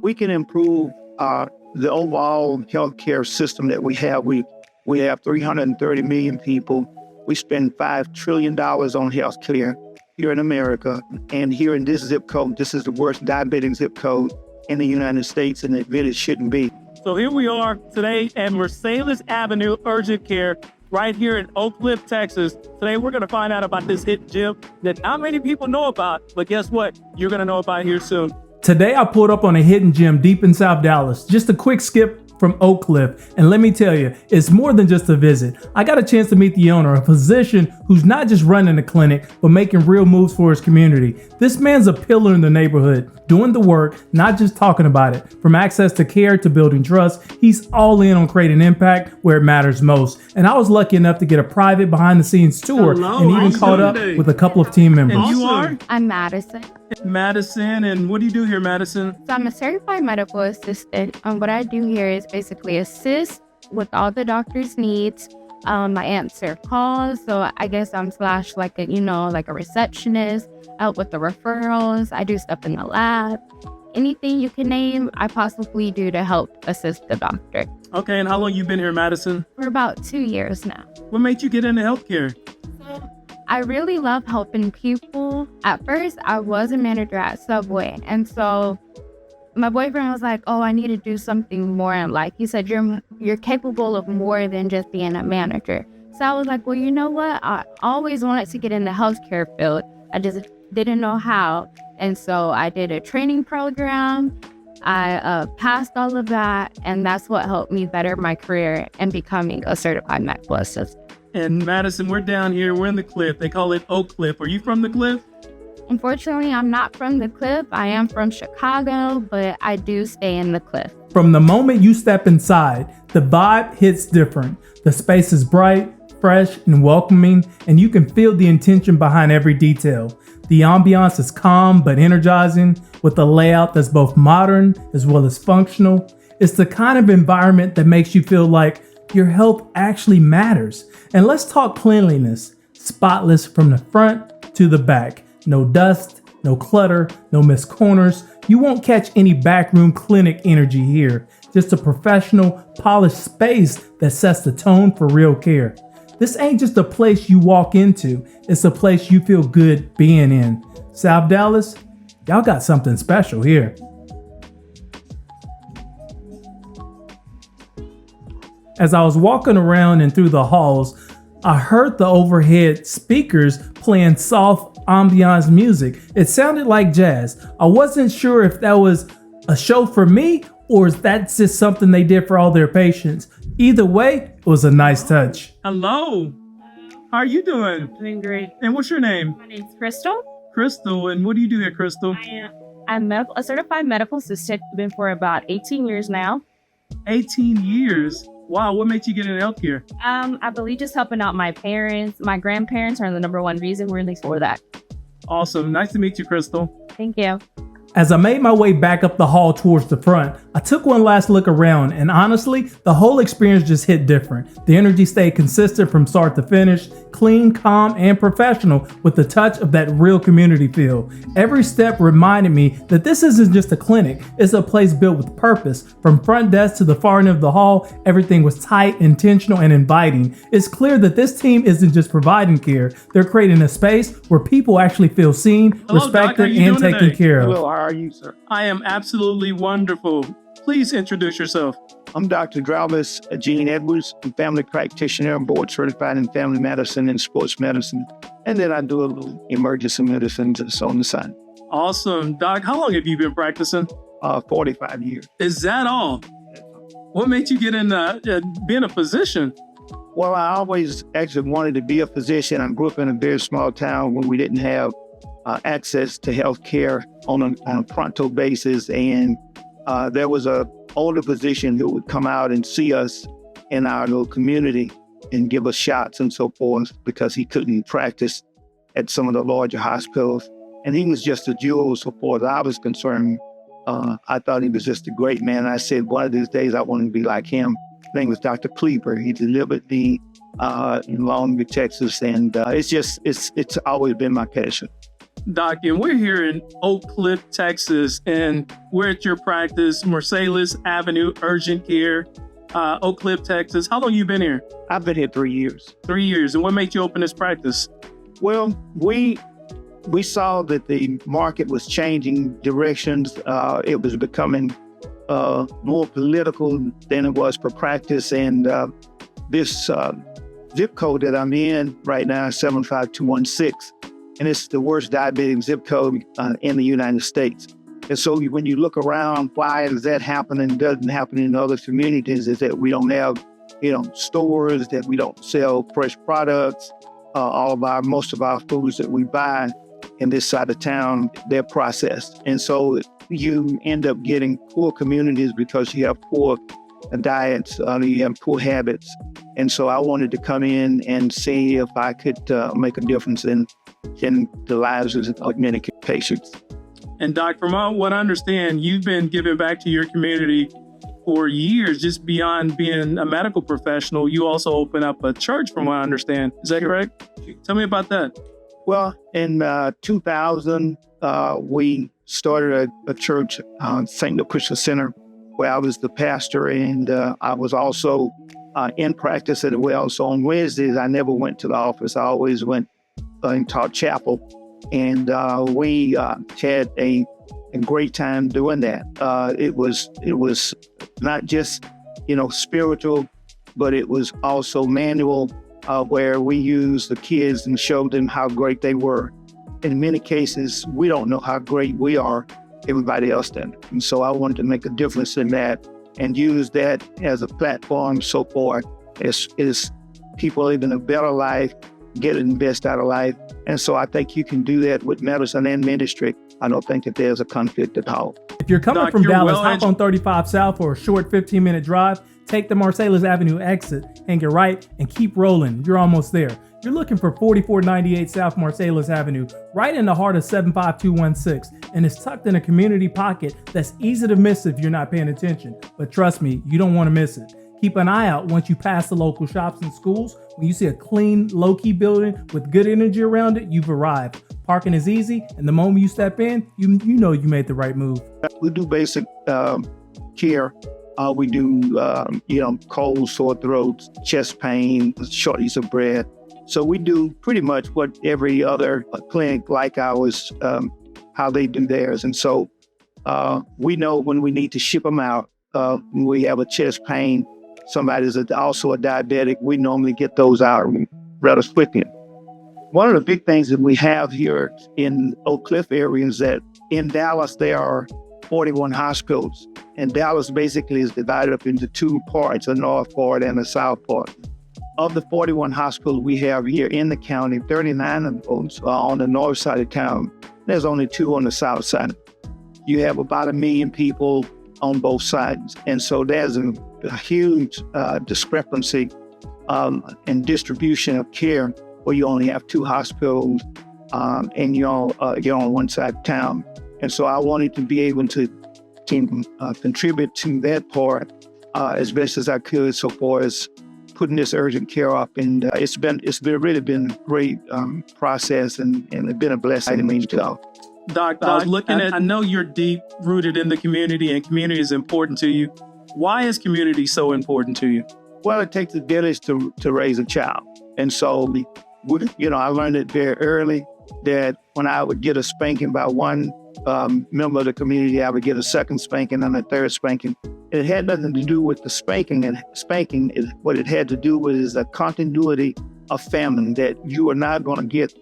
we can improve the overall healthcare system that we have. We have 330 million people. We spend $5 trillion on healthcare here in America. And here in this zip code, this is the worst diabetic zip code in the United States, and it really shouldn't be. So here we are today at Marsalis Avenue Urgent Care, right here in Oak Cliff, Texas. Today we're going to find out about this hidden gem that not many people know about, but guess what? You're going to know about here soon. Today I pulled up on a hidden gem deep in South Dallas. Just a quick skip from Oak Cliff. And let me tell you, it's more than just a visit. I got a chance to meet the owner, a physician who's not just running a clinic, but making real moves for his community. This man's a pillar in the neighborhood, doing the work, not just talking about it. From access to care to building trust, he's all in on creating impact where it matters most. And I was lucky enough to get a private behind the scenes tour and even caught up with a couple of team members. And you are? I'm Madison. Madison, and what do you do here, Madison? So I'm a certified medical assistant. What I do here is basically assist with all the doctor's needs. I answer calls, so I guess I'm like a receptionist. Help with the referrals. I do stuff in the lab. Anything you can name, I possibly do to help assist the doctor. Okay, and how long you been here, Madison? For about 2 years now. What made you get into healthcare? I really love helping people. At first, I was a manager at Subway. And so my boyfriend was like, oh, I need to do something more in life. He said, you're capable of more than just being a manager. So I was like, well, you know what? I always wanted to get in the healthcare field. I just didn't know how. And so I did a training program. I passed all of that. And that's what helped me better my career and becoming a certified medical assistant. And Madison, we're down here. We're in the Cliff. They call it Oak Cliff. Are you from the Cliff? Unfortunately, I'm not from the Cliff. I am from Chicago, but I do stay in the Cliff. From the moment you step inside, the vibe hits different. The space is bright, fresh, and welcoming, and you can feel the intention behind every detail. The ambiance is calm but energizing, with a layout that's both modern as well as functional. It's the kind of environment that makes you feel like your health actually matters. And let's talk cleanliness. Spotless from the front to the back. No dust, no clutter, no missed corners. You won't catch any backroom clinic energy here. Just a professional, polished space that sets the tone for real care. This ain't just a place you walk into. It's a place you feel good being in. South Dallas, y'all got something special here. As I was walking around and through the halls, I heard the overhead speakers playing soft ambiance music. It sounded like jazz. I wasn't sure if that was a show for me or is that just something they did for all their patients. Either way, it was a nice touch. Hello. How are you doing? Doing great. And what's your name? My name's Crystal. Crystal. And what do you do here, Crystal? I'm a certified medical assistant. Been for about 18 years now. 18 years? Wow, what made you get into healthcare? I believe just helping out my parents. My grandparents are the number one reason really for that. Awesome. Nice to meet you, Crystal. Thank you. As I made my way back up the hall towards the front, I took one last look around, and honestly, the whole experience just hit different. The energy stayed consistent from start to finish, clean, calm, and professional with the touch of that real community feel. Every step reminded me that this isn't just a clinic, it's a place built with purpose. From front desk to the far end of the hall, everything was tight, intentional, and inviting. It's clear that this team isn't just providing care, they're creating a space where people actually feel seen, Hello, Doc. How respected, you and doing taken today? care of. Hello, how are you, sir? I am absolutely wonderful. Please introduce yourself. I'm Dr. Dravis, Gene Edwards. I'm family practitioner. I'm board certified in family medicine and sports medicine. And then I do a little emergency medicine just on the side. Awesome. Doc, how long have you been practicing? 45 years. Is that all? What made you get into being a physician? Well, I always actually wanted to be a physician. I grew up in a very small town where we didn't have access to health care on a pronto basis. And there was a older physician who would come out and see us in our little community and give us shots and so forth because he couldn't practice at some of the larger hospitals. And he was just a jewel so far as I was concerned. I thought he was just a great man. I said, one of these days I want to be like him. His name was Dr. Kleber. He delivered me in Longview, Texas. And it's always been my passion. Doc, and we're here in Oak Cliff, Texas, and we're at your practice, Marsalis Avenue Urgent Care, Oak Cliff, Texas. How long you been here? I've been here 3 years. 3 years. And what made you open this practice? Well, we saw that the market was changing directions. It was becoming more political than it was for practice. And this zip code that I'm in right now is 75216. And it's the worst diabetic zip code in the United States. And so when you look around, why is that happening? Doesn't happen in other communities is that we don't have, stores, that we don't sell fresh products. Most of our foods that we buy in this side of town, they're processed. And so you end up getting poor communities because you have poor diets, you have poor habits. And so I wanted to come in and see if I could make a difference in the lives of many patients. And Doc, from what I understand, you've been giving back to your community for years, just beyond being a medical professional. You also open up a church, from what I understand. Is that correct? Tell me about that. Well, in 2000, we started a church, St. Luke Christian Center, where I was the pastor, and I was also in practice as well. So on Wednesdays, I never went to the office. I always went and taught chapel. And we had a great time doing that. It was not just, spiritual, but it was also manual, where we used the kids and showed them how great they were. In many cases, we don't know how great we are. Everybody else did. And so I wanted to make a difference in that and use that as a platform so far as people living a better life, getting the best out of life. And so I think you can do that with medicine and ministry. I don't think that there's a conflict at all. If you're coming Doc, from you're Dallas, hop on 35 South for a short 15-minute drive, take the Marsalis Avenue exit, hang your right, and keep rolling. You're almost there. You're looking for 4498 South Marsalis Avenue, right in the heart of 75216, and it's tucked in a community pocket that's easy to miss if you're not paying attention. But trust me, you don't want to miss it. Keep an eye out once you pass the local shops and schools. When you see a clean, low-key building with good energy around it, you've arrived. Parking is easy, and the moment you step in, you know you made the right move. We do basic care. We do, cold, sore throats, chest pain, shortness of breath. So we do pretty much what every other clinic like ours, how they do theirs. And so we know when we need to ship them out. When we have a chest pain, somebody's also a diabetic, we normally get those out rather quickly. One of the big things that we have here in Oak Cliff area is that in Dallas, there are 41 hospitals. And Dallas basically is divided up into two parts, a north part and a south part. Of the 41 hospitals we have here in the county, 39 of those are on the north side of town. There's only 2 on the south side. You have about 1 million people on both sides. And so there's a huge discrepancy in distribution of care where you only have 2 hospitals and you're on one side of town. And so I wanted to be able to contribute to that part as best as I could so far as putting this urgent care up. And it's really been a great process and it's been a blessing to me. Doc, I was looking at, I know you're deep rooted in the community and community is important to you. Why is community so important to you? Well, it takes a village to raise a child. And so, I learned it very early that when I would get a spanking by one member of the community, I would get a second spanking and a third spanking. It had nothing to do with the spanking, and spanking is what it had to do with is a continuity of family that you are not going to get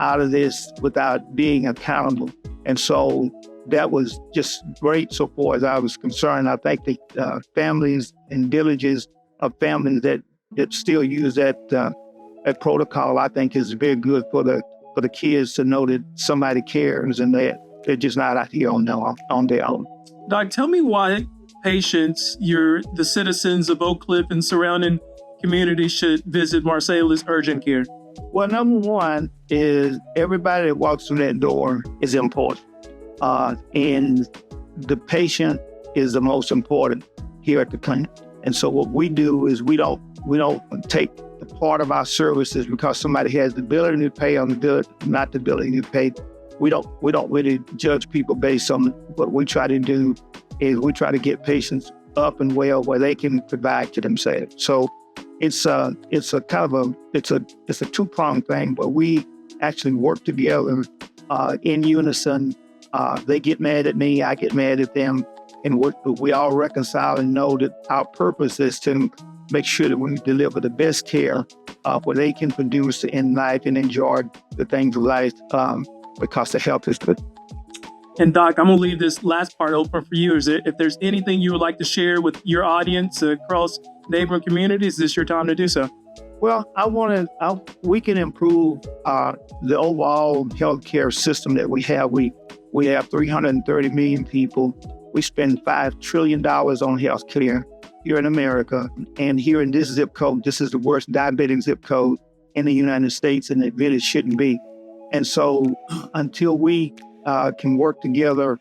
out of this without being accountable. And so that was just great so far as I was concerned. I think the families and villages of families that still use that protocol, I think is very good for the kids to know that somebody cares and that they're just not out here on their own. Doc, tell me why patients, the citizens of Oak Cliff and surrounding communities should visit Marsalis Urgent Care. Well, number one is everybody that walks through that door is important. And the patient is the most important here at the clinic. And so what we do is we don't take the part of our services because somebody has the ability to pay on the bill, not the ability to pay. we don't really judge people based on what we try to do is we try to get patients up and well where they can provide to themselves. So it's a two-pronged thing, but we actually work together in unison. They get mad at me, I get mad at them, and we all reconcile and know that our purpose is to make sure that we deliver the best care where they can produce in life and enjoy the things of life because the health is good. And Doc, I'm going to leave this last part open for you. If there's anything you would like to share with your audience across neighboring communities, this is your time to do so. Well, we can improve the overall healthcare system that we have. We have 330 million people. We spend $5 trillion on healthcare here in America. And here in this zip code, this is the worst diabetic zip code in the United States, and it really shouldn't be. And so until we can work together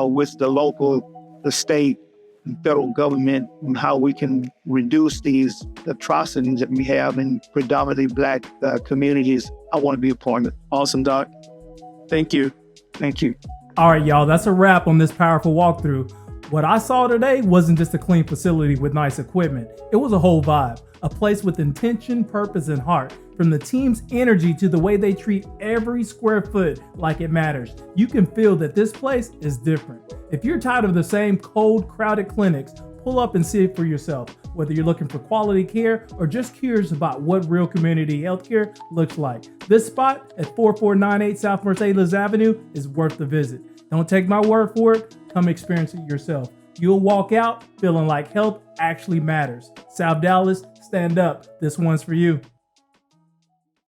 with the local, the state, and federal government on how we can reduce these atrocities that we have in predominantly Black communities, I want to be a part of it. Awesome, Doc. Thank you. Thank you. All right, y'all, that's a wrap on this powerful walkthrough. What I saw today wasn't just a clean facility with nice equipment. It was a whole vibe, a place with intention, purpose, and heart. From the team's energy to the way they treat every square foot like it matters, you can feel that this place is different. If you're tired of the same cold, crowded clinics, pull up and see it for yourself. Whether you're looking for quality care or just curious about what real community healthcare looks like, this spot at 4498 South Marsalis Avenue is worth the visit. Don't take my word for it. Come experience it yourself. You'll walk out feeling like health actually matters. South Dallas, stand up. This one's for you.